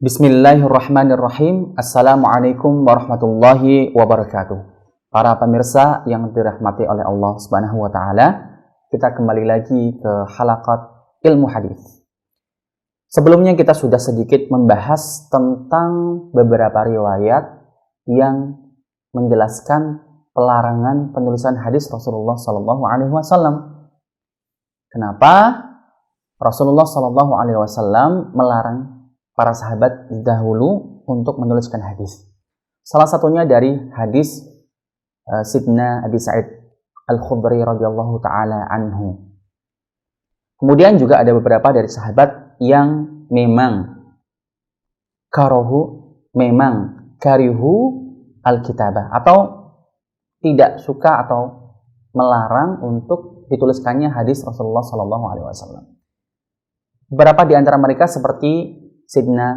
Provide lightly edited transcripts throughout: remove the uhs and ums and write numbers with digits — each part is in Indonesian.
Bismillahirrahmanirrahim. Assalamualaikum warahmatullahi wabarakatuh. Para pemirsa yang dirahmati oleh Allah Subhanahu wa taala, kita kembali lagi ke halaqat ilmu hadis. Sebelumnya kita sudah sedikit membahas tentang beberapa riwayat yang menjelaskan pelarangan penulisan hadis Rasulullah sallallahu alaihi wasallam. Kenapa Rasulullah sallallahu alaihi wasallam melarang para sahabat dahulu untuk menuliskan hadis? Salah satunya dari hadis Sidna Abi Sa'id Al-Khudri radhiyallahu taala anhu. Kemudian juga ada beberapa dari sahabat yang memang karihu al-kitabah, atau tidak suka atau melarang untuk dituliskannya hadis Rasulullah sallallahu alaihi wasallam. Beberapa di antara mereka seperti Sidna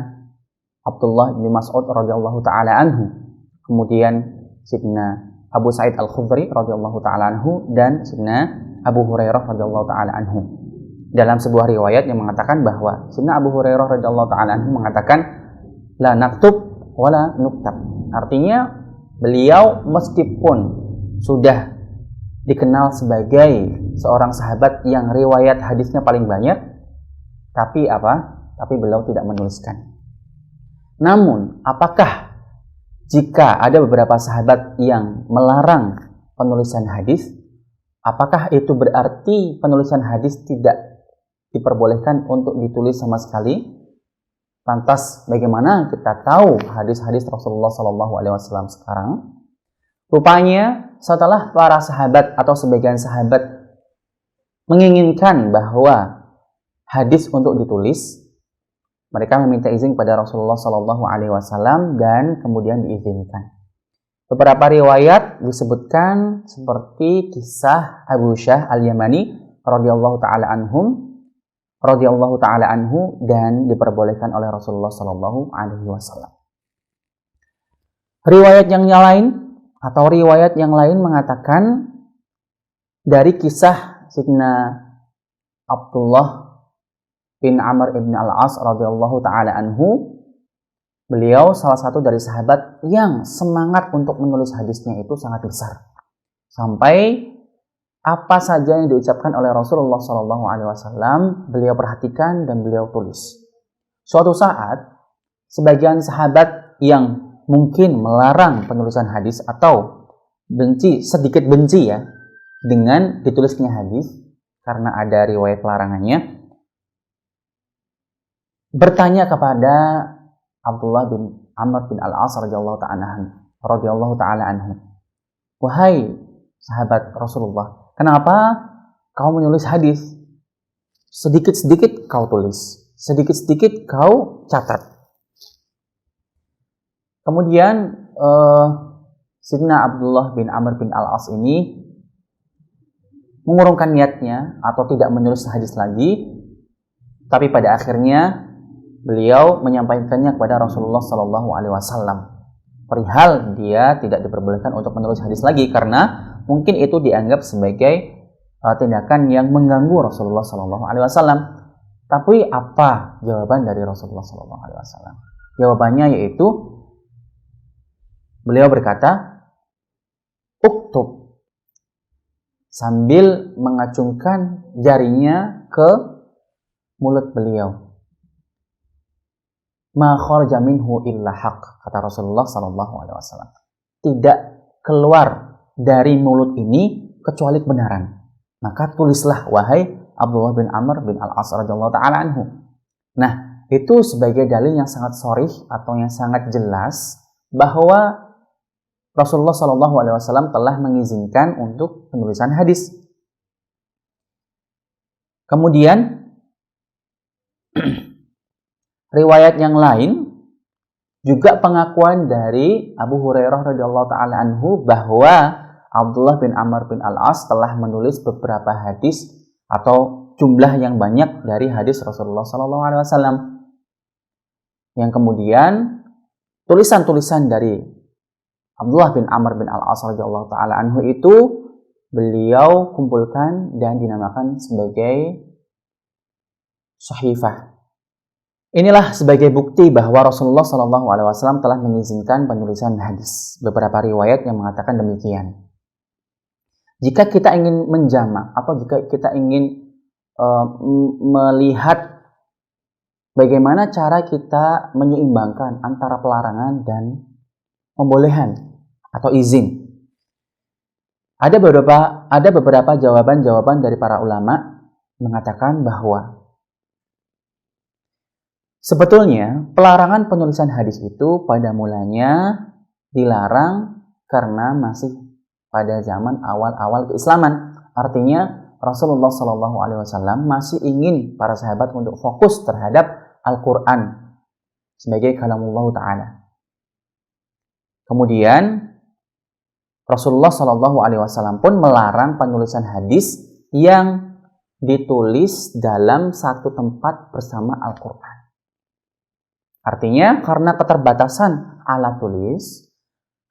Abdullah bin Mas'ud radhiyallahu taala anhu, kemudian Sidna Abu Sa'id Al-Khudri radhiyallahu taala anhu, dan Sidna Abu Hurairah radhiyallahu taala anhu. Dalam sebuah riwayat yang mengatakan bahwa Sidna Abu Hurairah radhiyallahu taala anhu mengatakan la naktub wala nuktab. Artinya beliau meskipun sudah dikenal sebagai seorang sahabat yang riwayat hadisnya paling banyak, tapi beliau tidak menuliskan. Namun, apakah jika ada beberapa sahabat yang melarang penulisan hadis, apakah itu berarti penulisan hadis tidak diperbolehkan untuk ditulis sama sekali? Lantas, bagaimana kita tahu hadis-hadis Rasulullah SAW sekarang? Rupanya, setelah para sahabat atau sebagian sahabat menginginkan bahwa hadis untuk ditulis, mereka meminta izin kepada Rasulullah SAW dan kemudian diizinkan. Beberapa riwayat disebutkan seperti kisah Abu Syah Al-Yamani radhiyallahu taala anhu dan diperbolehkan oleh Rasulullah SAW. Riwayat yang lain mengatakan dari kisah Sidna Abdullah bin Amr ibn al-As radhiyallahu taala anhu, beliau salah satu dari sahabat yang semangat untuk menulis hadisnya itu sangat besar, sampai apa saja yang diucapkan oleh Rasulullah SAW beliau perhatikan dan beliau tulis. Suatu saat sebagian sahabat yang mungkin melarang penulisan hadis atau sedikit benci ya dengan ditulisnya hadis karena ada riwayat larangannya, bertanya kepada Abdullah bin Amr bin al-As radhiyallahu taala anhu, wahai sahabat Rasulullah, kenapa kau menulis hadis? Sedikit-sedikit kau tulis, sedikit-sedikit kau catat. Kemudian Sidna Abdullah bin Amr bin al-As ini mengurungkan niatnya atau tidak menulis hadis lagi, tapi pada akhirnya beliau menyampaikannya kepada Rasulullah SAW perihal dia tidak diperbolehkan untuk menulis hadis lagi karena mungkin itu dianggap sebagai tindakan yang mengganggu Rasulullah SAW. Tapi apa jawaban dari Rasulullah SAW? Jawabannya yaitu beliau berkata, uktub, sambil mengacungkan jarinya ke mulut beliau. Ma kharaja minhu illa haq, kata Rasulullah SAW. Tidak keluar dari mulut ini kecuali kebenaran. Maka tulislah wahai Abdullah bin Amr bin al-As radhiyallahu taala anhu. Nah, itu sebagai dalil yang sangat sharih atau yang sangat jelas bahwa Rasulullah SAW telah mengizinkan untuk penulisan hadis. Kemudian riwayat yang lain juga pengakuan dari Abu Hurairah radhiyallahu taala anhu bahwa Abdullah bin Amr bin al-As telah menulis beberapa hadis atau jumlah yang banyak dari hadis Rasulullah SAW. Yang kemudian tulisan-tulisan dari Abdullah bin Amr bin al-As radhiyallahu taala anhu itu beliau kumpulkan dan dinamakan sebagai sahifah. Inilah sebagai bukti bahwa Rasulullah SAW telah mengizinkan penulisan hadis. Beberapa riwayat yang mengatakan demikian. Jika kita ingin menjamak atau jika kita ingin melihat bagaimana cara kita menyeimbangkan antara pelarangan dan pembolehan atau izin, ada beberapa jawaban-jawaban dari para ulama mengatakan bahwa sebetulnya pelarangan penulisan hadis itu pada mulanya dilarang karena masih pada zaman awal-awal keislaman. Artinya Rasulullah SAW masih ingin para sahabat untuk fokus terhadap Al-Quran sebagai kalamullah Ta'ala. Kemudian Rasulullah SAW pun melarang penulisan hadis yang ditulis dalam satu tempat bersama Al-Quran. Artinya karena keterbatasan alat tulis,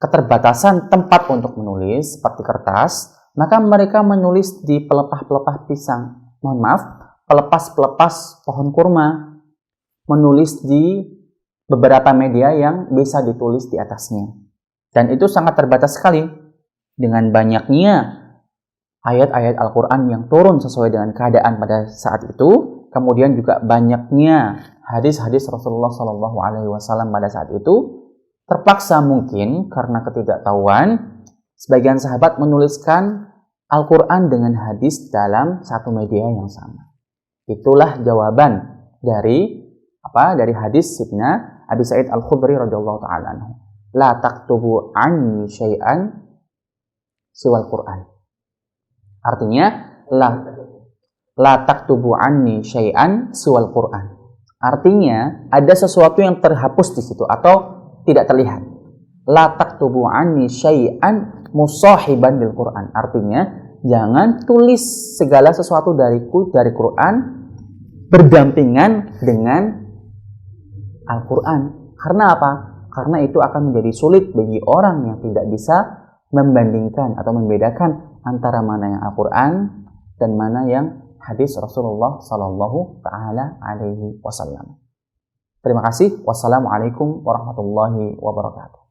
keterbatasan tempat untuk menulis seperti kertas, maka mereka menulis di pelepah-pelepah pisang. Mohon maaf, pelepas-pelepas pohon kurma, menulis di beberapa media yang bisa ditulis di atasnya. Dan itu sangat terbatas sekali. Dengan banyaknya ayat-ayat Al-Quran yang turun sesuai dengan keadaan pada saat itu, kemudian juga banyaknya hadis-hadis Rasulullah SAW pada saat itu, terpaksa mungkin karena ketidaktahuan, sebagian sahabat menuliskan Al-Quran dengan hadis dalam satu media yang sama. Itulah jawaban dari hadis Sayyidina Abi Sa'id Al-Khudri radhiyallahu ta'ala anhu. La taktubu anni syai'an siwal Quran. Artinya la taktubu anni syai'an siwal Quran. Artinya ada sesuatu yang terhapus di situ atau tidak terlihat. La taktubu anni syai'an musahiban bil Quran. Artinya jangan tulis segala sesuatu dari Quran berdampingan dengan Al-Quran. Karena apa? Karena itu akan menjadi sulit bagi orang yang tidak bisa membandingkan atau membedakan antara mana yang Al-Quran dan mana yang hadis Rasulullah Sallallahu Ta'ala Alaihi Wasallam. Terima kasih. Wassalamualaikum warahmatullahi wabarakatuh.